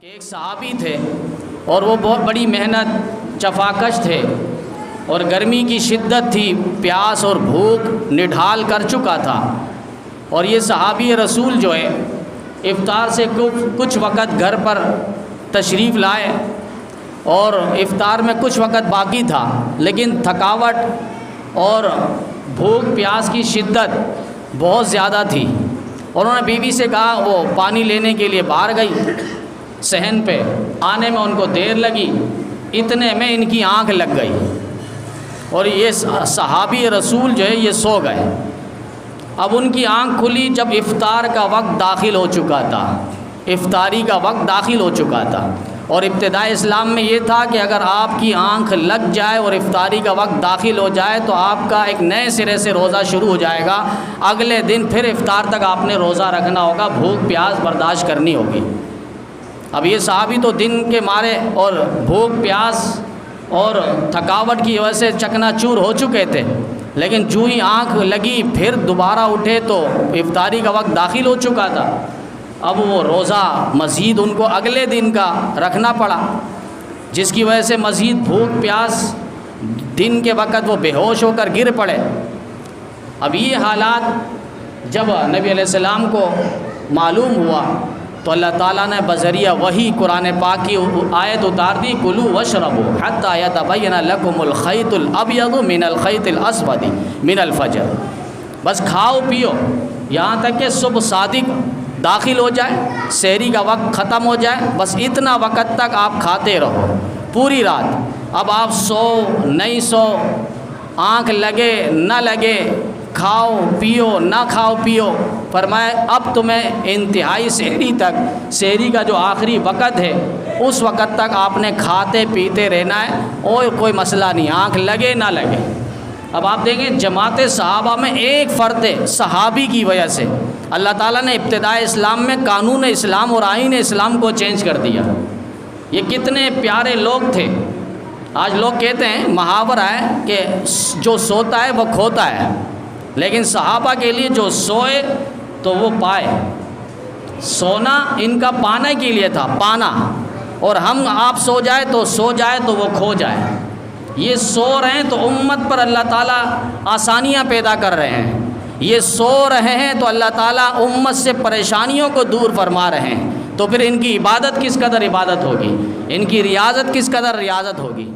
کہ ایک صحابی تھے اور وہ بہت بڑی محنت چفاکش تھے اور گرمی کی شدت تھی، پیاس اور بھوک نڈھال کر چکا تھا۔ اور یہ صحابی رسول جو ہے افطار سے کچھ وقت گھر پر تشریف لائے اور افطار میں کچھ وقت باقی تھا، لیکن تھکاوٹ اور بھوک پیاس کی شدت بہت زیادہ تھی۔ اور انہوں نے بیوی سے کہا، وہ پانی لینے کے لیے باہر گئی صحن پہ، آنے میں ان کو دیر لگی، اتنے میں ان کی آنکھ لگ گئی اور یہ صحابی رسول جو ہے یہ سو گئے۔ اب ان کی آنکھ کھلی جب افطار کا وقت داخل ہو چکا تھا، افطاری کا وقت داخل ہو چکا تھا۔ اور ابتدائی اسلام میں یہ تھا کہ اگر آپ کی آنکھ لگ جائے اور افطاری کا وقت داخل ہو جائے تو آپ کا ایک نئے سرے سے روزہ شروع ہو جائے گا، اگلے دن پھر افطار تک آپ نے روزہ رکھنا ہوگا، بھوک پیاس برداشت کرنی ہوگی۔ اب یہ صحابی تو دن کے مارے اور بھوک پیاس اور تھکاوٹ کی وجہ سے چکنا چور ہو چکے تھے، لیکن جو ہی آنکھ لگی پھر دوبارہ اٹھے تو افطاری کا وقت داخل ہو چکا تھا۔ اب وہ روزہ مزید ان کو اگلے دن کا رکھنا پڑا، جس کی وجہ سے مزید بھوک پیاس دن کے وقت وہ بے ہوش ہو کر گر پڑے۔ اب یہ حالات جب نبی علیہ السلام کو معلوم ہوا تو اللہ تعالیٰ نے بذریعہ وحی قرآن پاک کی آیت اتار دی، کلوا واشربوا حتی یتبین لکم الخیط الابیض من الخیط الاسود من الفجر۔ بس کھاؤ پیو یہاں تک کہ صبح صادق داخل ہو جائے، سحری کا وقت ختم ہو جائے، بس اتنا وقت تک آپ کھاتے رہو پوری رات۔ اب آپ سو نہیں سو، آنکھ لگے نہ لگے، کھاؤ پیو نہ کھاؤ پیو، فرمایا اب تمہیں انتہائی سحری تک، سحری کا جو آخری وقت ہے اس وقت تک آپ نے کھاتے پیتے رہنا ہے، اور کوئی مسئلہ نہیں، آنکھ لگے نہ لگے۔ اب آپ دیکھیں جماعت صحابہ میں ایک فرد صحابی کی وجہ سے اللہ تعالیٰ نے ابتدائی اسلام میں قانون اسلام اور آئین اسلام کو چینج کر دیا۔ یہ کتنے پیارے لوگ تھے۔ آج لوگ کہتے ہیں، محاورہ ہے کہ جو سوتا ہے وہ کھوتا ہے، لیکن صحابہ کے لیے جو سوئے تو وہ پائے۔ سونا ان کا پانے کے لیے تھا، پانا، اور ہم آپ سو جائے تو وہ کھو جائے۔ یہ سو رہے ہیں تو امت پر اللہ تعالیٰ آسانیاں پیدا کر رہے ہیں، یہ سو رہے ہیں تو اللہ تعالیٰ امت سے پریشانیوں کو دور فرما رہے ہیں، تو پھر ان کی عبادت کس قدر عبادت ہوگی، ان کی ریاضت کس قدر ریاضت ہوگی۔